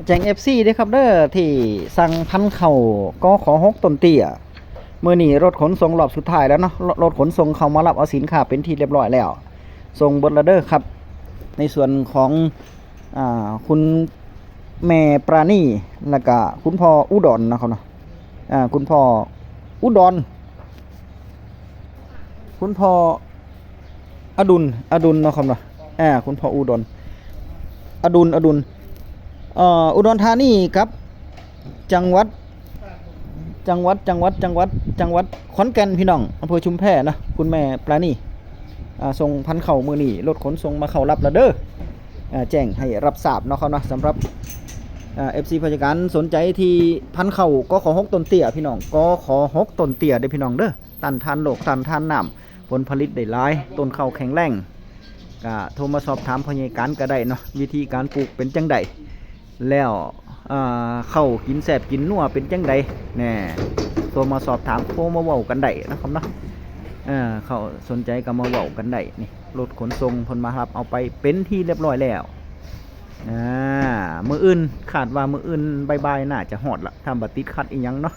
แจ้ง FC เด้อครับเด้อที่สั่งพันธุ์เข้าก็ขอ6ต้นเตี้ยมื้อนี้รถขนส่งรอบสุดท้ายแล้วเนาะรถขนส่งเข้ามารับเอาสินค้าเป็นที่เรียบร้อยแล้วส่งเบิดแล้วเด้อครับในส่วนของคุณแม่ปราณีแล้วก็คุณพ่ออุดรนะครับเนาะคุณพ่ออุดรคุณพ่ออดุลเนาะครับเนาะคุณพ่ออุดรอดุลอุดรธานีครับจังหวัดขอนแก่นพี่น้องอำเภอชุมแพนะคุณแม่ปราณีส่งพันเข่ามือนี่รถขนส่งมาเข้ารับแล้วเด้อแจ้งให้รับทราบเนาะครับเนาะสำหรับFC ผู้จัดการสนใจที่พันเข่าก็ขอ6ต้นเตี้ยพี่น้องก็ขอ6ต้นเตี้ยได้พี่น้องเด้อต้านทานโรคต้านทานน้ำผลผลิตได้หลายต้นข้าวแข็งแรงก็โทรมาสอบถามผู้จัดการก็ได้เนาะวิธีการปลูกเป็นจังไดแล้วเข้ากินแสบกินนัวเป็นจังไดแน่โทรมาสอบถามโทรมาเว้ากันได้นะครับเนาะเขาสนใจก็มาเว้ากันได้นี่รถขนส่งเพิ่นมารับเอาไปเป็นที่เรียบร้อยแล้วมื้ออื่นคาดว่ามื้ออื่นบ่ายๆน่าจะฮอดละถ้าบ่ติดขัดอีหยังเนาะ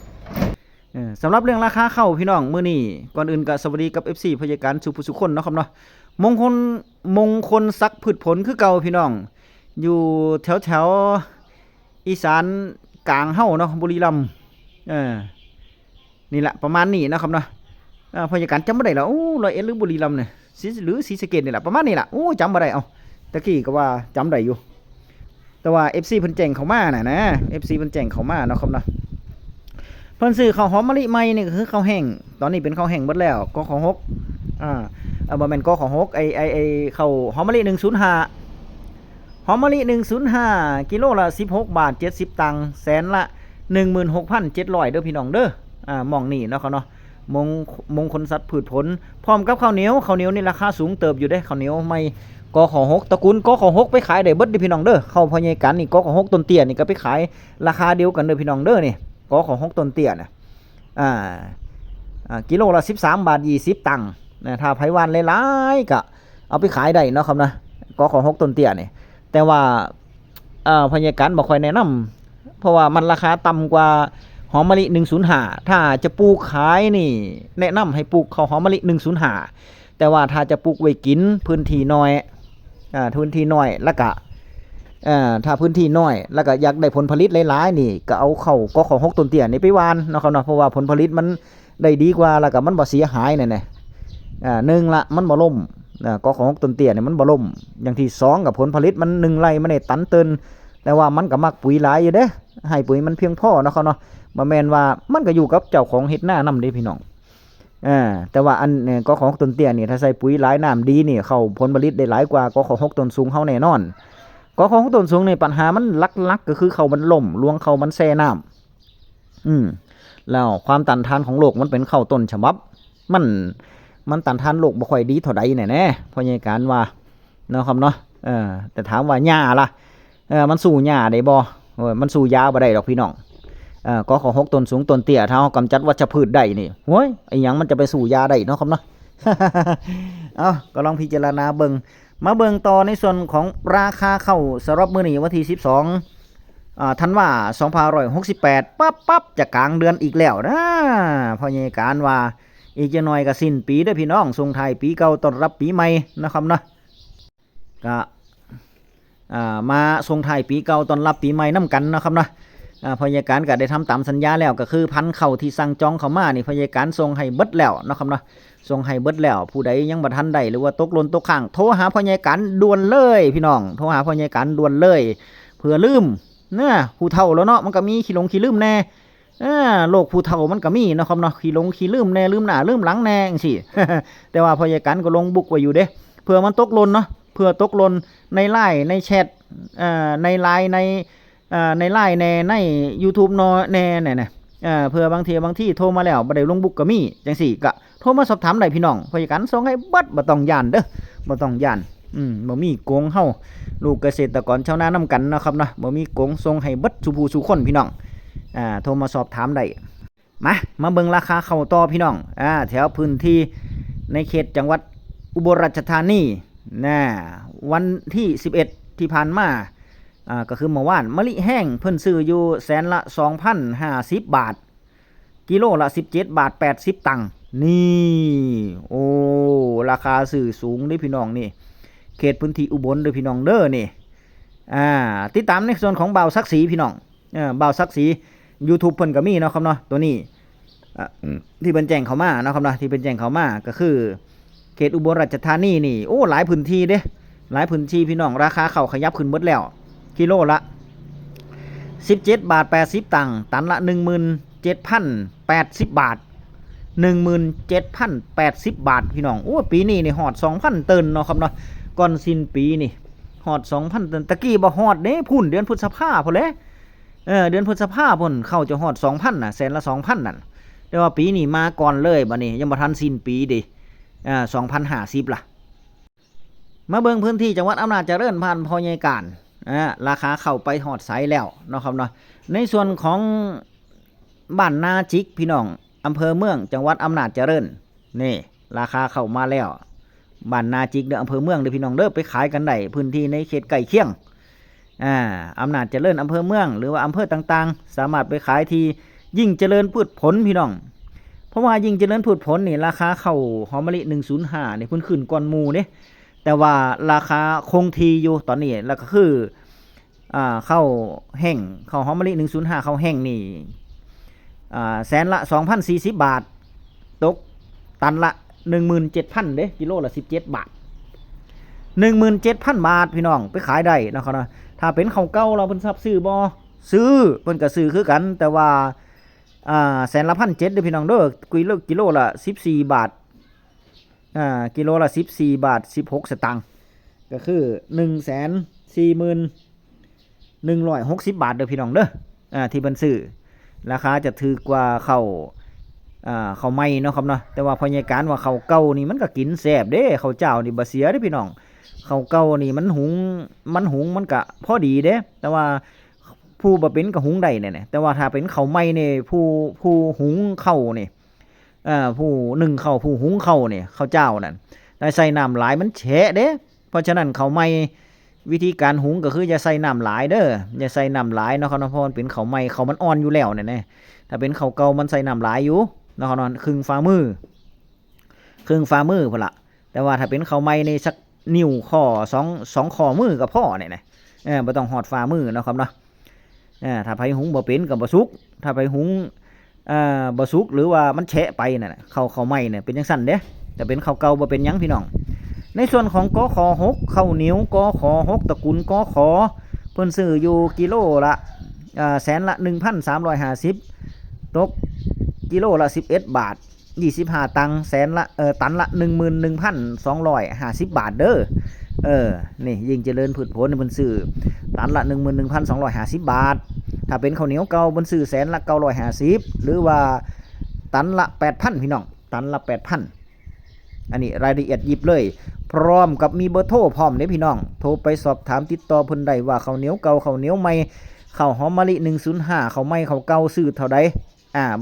สำหรับเรื่องราคาเข้าพี่น้องมื้อนี้ก่อนอื่นก็สวัสดีกับ FC ผู้จัดการสุคนเนาะครับเนาะมงคลซักพืชผลคือเก่าพี่น้องอยู่แถวอีสานกลางเฮาเนาะบุรีรัมย์นี่แหละประมาณนี้นะครับเนาะผู้จัดการจำบ่ได้แล้วร้อยเอ็ดหรือบุรีรัมย์เนี่ยหรือศรีสะเกษนี่แหละประมาณนี้แหละจำบ่ได้เอาตะกี้ก็ว่าจำได้อยู่แต่ว่า FC เพิ่นแจ้งเข้ามาน่ะนะ FC เพิ่นแจ้งเข้ามาเนาะครับเนาะเพิ่นซื้อข้าวหอมมะลิใหม่นี่ก็คือข้าวแห้งตอนนี้เป็นข้าวแห้งหมดแล้วก็ของ6บ่แม่นก็ของ6ไอ้ข้าวหอมมะลิ105หอมมะลิ105กิโลละ16 บาท 70 ตังค์แสนละ 16,700 เด้อพี่น้องเด้อหม่องนี่เนาะเขาเนาะมงคลสัตว์พืชผลพร้อมกับข้าวเหนียวนี่ราคาสูงเติบอยู่เด้ข้าวเหนียวไม่กขอ6ตระกูลกขอ6ไปขายได้เบิดเด้อพี่น้องเด้อเข้าพญาการนี่กขอ6ต้นเตี้ยนี่ก็ไปขายราคาเดียวกันเด้อพี่น้องเด้อนี่กขอ6ต้นเตี้ยน่ะกิโลละ13 บาท 20 ตังค์นะถ้าไผหวานหลายๆก็เอาไปขายได้เนาะครับนะกขอ6ต้นเตี้ยนี่แต่ว่าพญาการบ่ค่อยแนะนำเพราะว่ามันราคาต่ำกว่าหอมมะลิ105ถ้าจะปลูกขายนี่แนะนำให้ปลูกข้าวหอมมะลิ105แต่ว่าถ้าจะปลูกไว้กินพื้นที่น้อยแล้วก็ถ้าพื้นที่น้อยแล้วก็อยากได้ผลผลิตหลายๆนี่ก็เอาเข้าก็ขอ6ต้นเตี้ยนี่ไปหว่านเนาะครับเนาะเพราะว่าผลผลิตมันได้ดีกว่าแล้วก็มันบ่เสียหายแน่ๆหนึ่งละมันบ่ล่มก็ของต้นเตี้ยเนี่ยมันบ่ล่มอย่างที่2กับผลผลิตมัน1ไร่มันได้ตันเตินแต่ว่ามันก็มักปุ๋ยหลายอยู่เด้ให้ปุ๋ยมันเพียงพอเนาะเขาเนาะบ่แม่นว่ามันก็อยู่กับเจ้าของเฮ็ดหน้านำเด้พี่น้องแต่ว่าอันเนี่ยก็ของต้นเตี้ยนี่ถ้าใส่ปุ๋ยหลายน้ำดีนี่เข้าผลผลิตได้หลายกว่าก็ของ6ต้นสูงเฮาแน่นอนก็ของต้นสูงนี่ปัญหามันลักๆก็คือเขามันล่มรวงเขามันแช่น้ำแล้วความต้านทานของโลกมันเป็นเข้าต้นฉบับมันต้านทานโรคบ่ค่อยดีเท่าใดแน่ๆเพราะอย่างการว่าเนาะครับเนาะแต่ถามว่าหญ้าล่ะมันสู้หญ้าได้บ่มันสู้ยาบ่ได้ดอกพี่น้องก็ขอ6ต้นสูงต้นเตี้ยถ้าเฮากำจัดวัชพืชได้นี่โว้ยไอ้หยังมันจะไปสู้ยาได้เนาะครับเนาะ ก็ลองพิจารณาเบิ่งมาเบิ่งต่อในส่วนของราคาข้าวสำหรับมื้อนี้วันที่12ธันวาคม2568ปั๊บจะกลางเดือนอีกแล้วนะเพราะอย่างการว่าอีกจะหน่อยก็สิ้นปีเด้อพี่น้องส่งท้ายปีเก่าต้อนรับปีใหม่นะครับเนาะก็มาส่งท้ายปีเก่าต้อนรับปีใหม่นํกันนะครับเนาะพยาการก็ได้ทำตามสัญญาแล้วก็คือพันเข้าที่สั่งจองเข้ามานี่พยาการส่งให้เบิดแล้วนะครับเนาะส่งให้เบิดแล้วผู้ใดยังบ่ทันได้หรือว่าตกหล่นตกข้างโทรหาพยาการด่วนเลยพี่น้องโทรหาพยาการด่วนเลยเผื่อลืมเนี่ยผู้เฒ่าแล้วเนาะมันก็มีขี้ลืมแน่โรคผู้เฒ่ามันก็มีเนาะครับเนาะขี้ลืมแน่ลืมหน้าลืมหลังแน่จังซี่ แต่ว่าพยาการก็ลงบุกไว้อยู่เด้เผื่อมันตกหล่นเนาะเผื่อตกหล่นในไลน์ในแชทในไลน์ในไลน์ใน YouTube เนาะแน่เผื่อบางทีโทรมาแล้วบ่ได้ลงบุกก็มีจังซี่ก็โทรมาสอบถามได้พี่น้องพยาการส่งให้เบิดบ่ต้องย่านเด้อบ่ต้องย่านบ่มีโกงเฮาลูกเกษตรกรชาวนานํกันนะครับเนาะบ่มีโกงส่งให้เบิดสุผู้สุคนพี่น้องโทรมาสอบถามได้มาเบิ่งราคาข้าวต่อพี่น้องแถวพื้นที่ในเขตจังหวัดอุบลราชธานีวันที่11ที่ผ่านมา ก็คือเมื่อวานมะลิแห้งเพิ่นซื้ออยู่แสนละ 2,050 บาทกิโลละ17บาท80ตังค์นี่โอ้ราคาซื้อสูงเด้พี่น้องนี่เขตพื้นที่อุบลเด้อพี่น้องเด้อนี่ติดตามในส่วนของบ่าวศักดิ์ศรีพี่น้องบ่าวศักดิ์ศรี YouTube เพิ่นก็มีเนาะครับเนาะตัวนี้ที่เพิ่นแจ้งเข้ามาเนาะครับเนาะที่เพิ่นแจ้งเข้ามาก็คือเขตอุบลราชธานีนี่โอ้หลายพื้นที่เด้หลายพื้นที่พี่น้องราคาข้าวขยับขึ้นหมดแล้วกิโลละ17บาท80ตังค์ตันละ 17,080 บาท 17,080 บาทพี่น้องโอ้ปีนี้นี่ฮอด 2,000 ตันเนาะครับเนาะก่อนสิ้นปีนี่ฮอด 2,000 ตันตะกี้บ่ฮอดเด้พุ่นเดือนพฤษภาพุ่นแหละเดือนพฤษภาพุ่นเข้าจะฮอด 2,000 น่ะแสนละ 2,000 นั่นแต่ว่าปีนี้มาก่อนเลยบัดนี้ยังบ่ทันสิ้นปีดิ2,050 ล่ะมาเบิ่งพื้นที่จังหวัดอำนาจเจริญผ่านพ่อใหญ่การราคาเข้าไปฮอดไสแล้วเนาะครับเนาะในส่วนของบ้านนาจิกพี่น้องอำเภอเมืองจังหวัดอำนาจเจริญนี่ราคาเข้ามาแล้วบ้านนาจิกเด้ออำเภอเมืองเด้อพี่น้องเด้อไปขายกันได้พื้นที่ในเขตใกล้เคียงอำนาจเจริญอำเภอเมืองหรือว่าอำเภอต่างๆสามารถไปขายที่ยิ่งเจริญพืชผลพี่น้องเพราะว่ายิ่งเจริญพืชผลนี่ราคาเข้าหอมมะลิ105นี่เพิ่นขึ้นก่อนหมู่เด้แต่ว่าราคาคงที่อยู่ตอนนี้แล้วก็คือข้าวแห้งข้าวหอมมะลิ105ข้าวแห้งนี่แสนละ 2,040 บาทตกตันละ 17,000 เด้กิโลละ17บาท 17,000 บาทพี่น้องไปขายได้นะครับนะถ้าเป็นข้าวเก่าเราเพิ่นซับซื้อบ่ซื้อเพิ่นก็ซื้อคือกันแต่ว่าแสนละ 1,700 เด้อพี่น้องเด้อกิโลละ14บาทกิโลละ14บาท16สตางค์ก็คือ 140,160 บาทเด้อพี่น้องเด้อที่เพิ่นซื้อราคาจะถูกกว่าข้าวใหม่เนาะครับเนาะแต่ว่าพอใหญ่การว่าข้าวเก่านี่มันก็กินแซ่บเด้ข้าวเจ้านี่บ่เสียเด้พี่น้องข้าวเก่านี่มันหุงมันก็พอดีเด้แต่ว่าผู้บ่เป็นก็หุงได้เนี่ยแต่ว่าถ้าเป็นข้าวใหม่นี่ผู้หุงข้าวนี่ผู้นึ่งข้าวผู้หุงข้าวนี่ข้าวเจ้านั่นถ้าใส่น้ำหลายมันแฉะเด้เพราะฉะนั้นข้าวใหม่วิธีการหุงก็คืออย่าใส่น้ำหลายเด้ออย่าใส่น้ำหลายเนาะครับเพราะมันเป็นข้าวใหม่ข้าวมันอ่อนอยู่แล้วเนี่ยถ้าเป็นข้าวเก่ามันใส่น้ำหลายอยู่เนาะครับครึ่งฝ่ามือพุ่นล่ะแต่ว่าถ้าเป็นข้าวใหม่นี่สักนิ้วข้อ2ข้อมือก็พอเนี่ยนะบ่ต้องฮอดฝ่ามือเนาะครับเนาะถ้าไผหุงบ่เป็นก็บ่สุกถ้าไผหุงบ่สุกหรือว่ามันแฉะไปนั่นน่ะข้าวใหม่เนี่ยเป็นจังซั่นเด้แต่เป็นข้าวเก่าบ่เป็นหยังพี่น้องในส่วนของกข6ข้าวเหนียวกข6ตระกูลกขเพิ่นซื้ออยู่กิโลละแสนละ 1,350 ตกกิโลละ11บาท25ตังค์แสนละตันละ 11,250 บาทเด้อนี่ยิ่งเจริญพืชผลเพิ่นซื้อตันละ 11,250 บาทถ้าเป็นข้าวเหนียวเก่าเพิ่นซื้อแสนละ950หรือว่าตันละ 8,000 พี่น้องตันละ 8,000 อันนี้รายละเอียดยิบเลยพร้อมกับมีเบอร์โทรพร้อมเด้พี่น้องโทรไปสอบถามติดต่อเพิ่นได้ว่าข้าวเหนียวเก่าข้าวเหนียวใหม่ข้าวหอมมะลิ105ข้าวใหม่ข้าวเก่าซื้อเท่าใด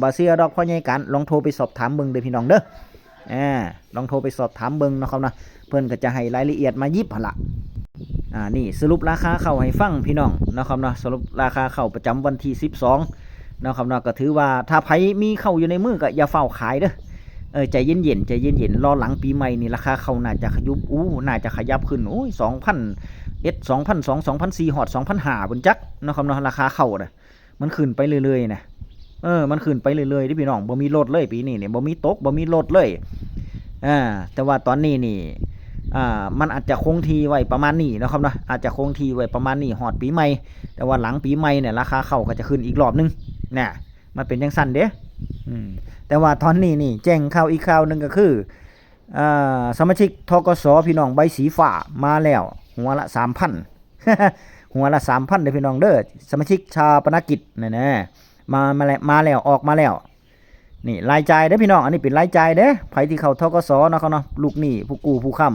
บ่เชื่อดอกพ่อใหญ่กันลองโทรไปสอบถามเบิ่งเด้อพี่น้องเด้อลองโทรไปสอบถามเบิ่งเนาะครับนะเพิ่นก็จะให้รายละเอียดมายิบหั่นล่ะนี่สรุปราคาข้าวให้ฟังพี่น้องเนาะครับนะสรุปราคาข้าวประจำวันที่12เนาะครับนะก็ถือว่าถ้าไผมีข้าวอยู่ในมือก็อย่าเฝ้าขายเด้อใจเย็นรอหลังปีใหม่นี่ราคาข้าวน่าจะน่าจะขยับขึ้น2,000 2,200 2,400ฮอด 2,500 พุ่นจักเนาะครับเนาะราคาข้าวน่ะมันขึ้นไปเรื่อยๆนะมันขึ้นไปเรื่อยๆที่พี่น้องบ่มีลดเลยปีนี้เนี่ยบ่มีตกบ่มีลดเลยแต่ว่าตอนนี้นี่มันอาจจะคงที่ไว้ประมาณนี้นะครับนะอาจจะคงที่ไว้ประมาณนี้ฮอดปีใหม่แต่ว่าหลังปีใหม่เนี่ยราคาข้าวก็จะขึ้นอีกรอบนึงน่ะมันเป็นจังซั่นเด้แต่ว่าตอนนี้นี่แจ้งข่าวอีกข่าวนึงก็คือสมาชิกธกสพี่น้องใบสีฟ้ามาแล้วหัวละ 3,000 หัวละ 3,000 เด้อพี่น้องเด้อสมาชิกชาปนกิจแน่ๆมาแล้วออกมาแล้วนี่รายจ่ายเด้อพี่น้องอันนี้เป็นรายจ่ายเด้อไผที่เข้าธกสเนาะเขาเนาะลูกหนี้ผู้กู้ผู้ค้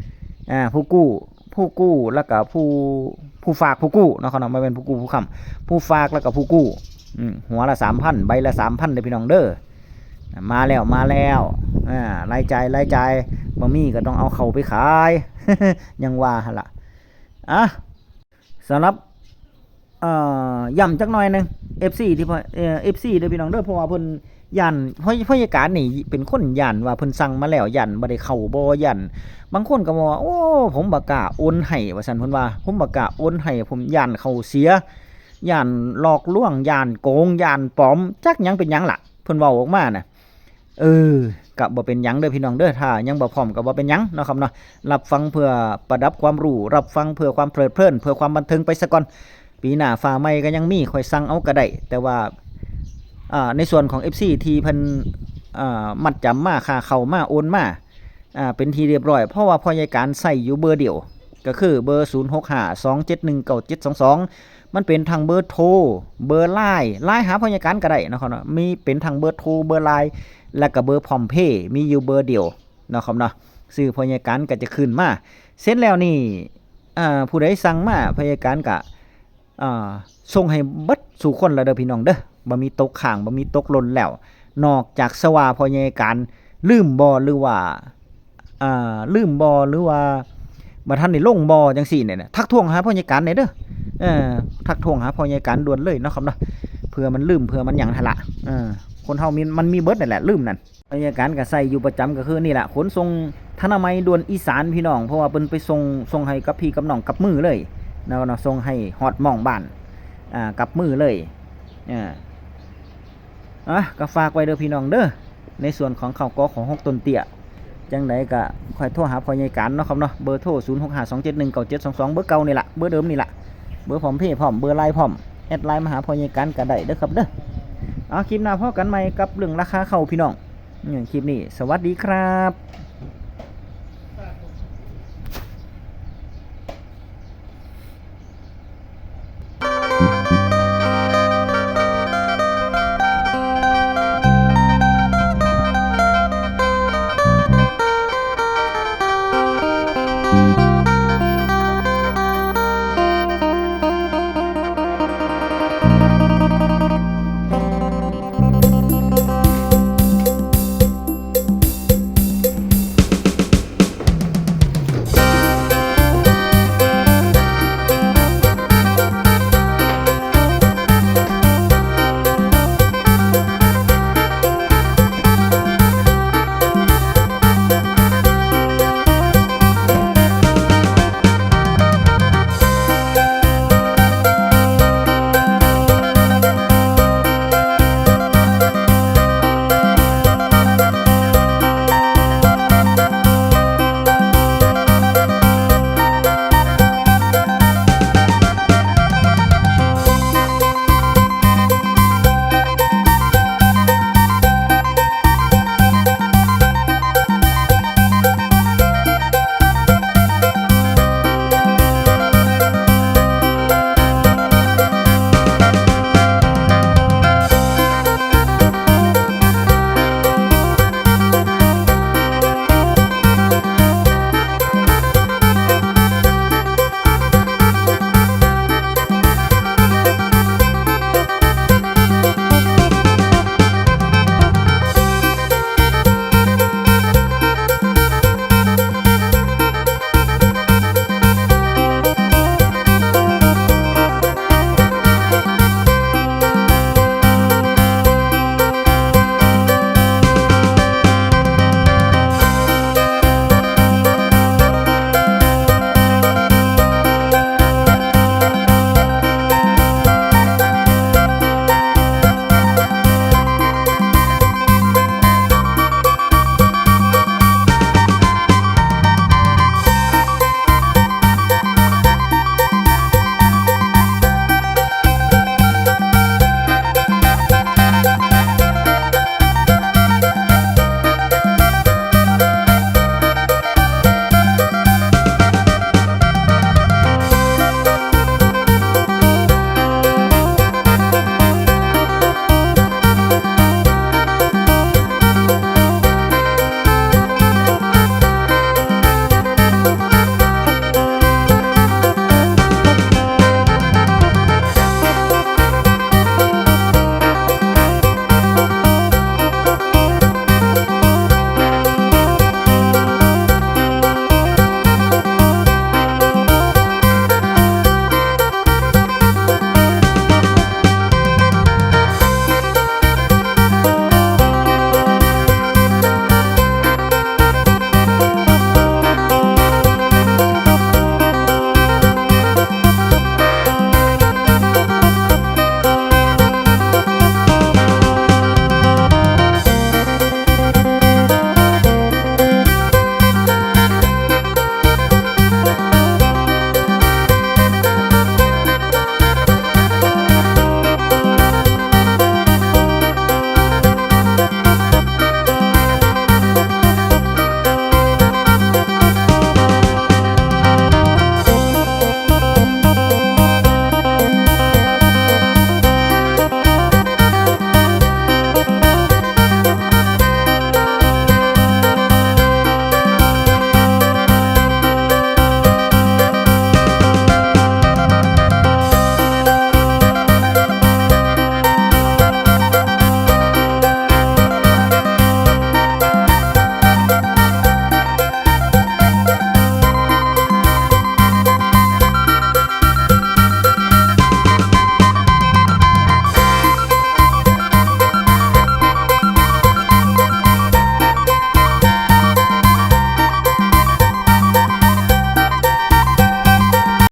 ำผู้กู้แล้วก็ผู้ฝากผู้กู้เนาะเขาเนาะไม่เป็นผู้กู้ผู้ค้ำผู้ฝากแล้วก็ผู้กู้หัวละ 3,000 ใบละ 3,000 เด้อพี่น้องเด้อมาแล้วรายจ่ายบ่มีก็ต้องเอาเข้าไปขาย ยังว่าหั่นล่ะสำหรับ ย้ำจักหน่อยหนึง FC ที่FC เด้อพี่น้องเด้อเพราะว่าเพิ่นย้านผู้จัดการนี่เป็นคนย้านว่าเพิ่นสั่งมาแล้วย้านบ่ได้เข้าบ่ย้านบางคนก็บอกว่าโอ้ผมบ่กล้าโอนให้ว่าซั่นเพิ่นว่าผมบ่กล้าโอนให้ผมย้านเขาเสียย้านหลอกลวงย้านโกงย้านปลอมจักหยังเป็นหยังล่ะเพิ่นเว้าออกมาน่ะก็บ่เป็นหยังเด้อพี่น้องเด้อถ้ายังบ่พร้อมก็บ่เป็นหยังเนาะครับเนาะรับฟังเพื่อประดับความรู้รับฟังเพื่อความเพลิดเพลินเพื่อความบันเทิงไปซะก่อนปีหน้าฟ้าใหม่ก็ยังมีค่อยสั่งเอาก็ได้แต่ว่าในส่วนของ FC ที่เพิ่นมัดจำมาค่าเข้ามาโอนมาเป็นที่เรียบร้อยเพราะว่าพ่อใหญ่การใช้อยู่เบอร์เดียวก็คือเบอร์0652719722มันเป็นทางเบอร์โทรเบอร์ LINE หาพ่อใหญ่การก็ได้เนาะครับเนาะมีเป็นทางเบอร์โทรเบอร์ LINE แล้วก็เบอร์พร้อมเพย์มีอยู่เบอร์เดียวเนาะครับเนาะซื้อพ่อใหญ่การก็จะขึ้นมาเสร็จแล้วนี่ผู้ใดสั่งมาพ่อใหญ่การก็ส่งให้เบิดสู่คนแล้วเด้อพี่น้องเด้อบ่มีตกค้างบ่มีตกหล่นแล้วนอกจากสว่าพ่อใหญ่การลืมบ่หรือว่าบ่ทันได้ลงบ่จังซี่เนี่ยทักท้วงหาพ่อใหญ่การได้เด้อทักท้วงหาพ่อใหญ่การด่วนเลยเนาะครับเนาะเผื่อมันลืมเผื่อมันหยังหั่นล่ะคนเฮามันมีเบิดนั่นแหละลืมนั่นพ่อใหญ่การก็ใช้อยู่ประจำก็คือนี่ล่ะขนส่งธนามัยด่วนอีสานพี่น้องเพราะว่าเพิ่นไปส่งให้กับพี่กับน้องกับมือเลยเนาะส่งให้ฮอดหม่องบ้านกับมือเลยก็ฝากไว้เด้อพี่น้องเด้อในส่วนของข้าวกอของ6ต้นเตี้ยจังไดก็ค่อยโทรหาพ่อใหญ่การเนาะครับเนาะเบอร์โทร0652719722เบอร์เก่านี่ล่ะเบอร์เดิมนี่ล่ะเบอร์พร้อมเพย์พร้อมเบอร์ LINE พร้อมแอดไลน์มาหาพ่อใหญ่การก็ได้เด้อครับเด้อคลิปหน้าพบกันใหม่กับเรื่องราคาข้าวพี่น้องคลิปนี้สวัสดีครับ